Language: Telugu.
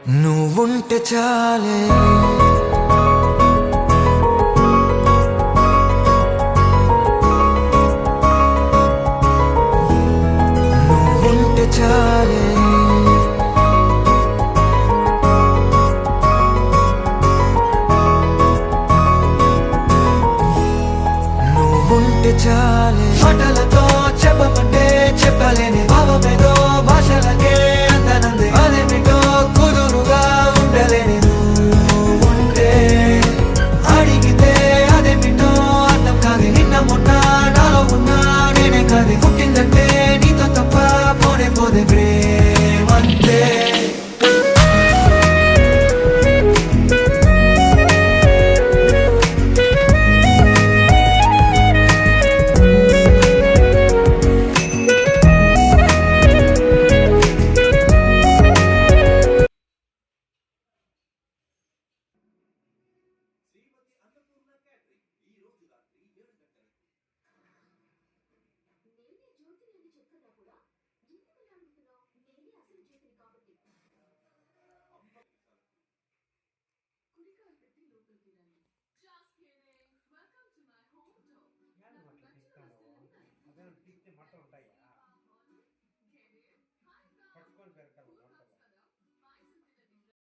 నువ్వుంటే చాలే నువ్వుంటే చాలే నువ్వుంటే చాలే మాటలతో చెప్పమంటే చెప్పలేని భావమేదో భాషలకే అందనంది అదేమిటో కుదురుగా ఉండలేని నువ్వుంటే అడిగితే అదేమిటో అర్థం కాదు నిన్న మొన్న నాలో ఉన్నా నేనే కాదు పుట్టిందంటే నీతో తప్ప పోనే పోదే ప్రేమంతే నేనే జ్యోతిని అని చెప్తున్నా కూడా ఎందుకు ఇలా అడుగుతున్నావు? నేనే అసలు జ్యోతిని కాబట్టి. కుడికాలు పెట్టి లోపలికి రండి. Just kidding. Welcome to my home dog. నాకు నచ్చిన వస్తువులని నా ఇంట్లో అదే టిక్ మొత్తం ఉంటాయా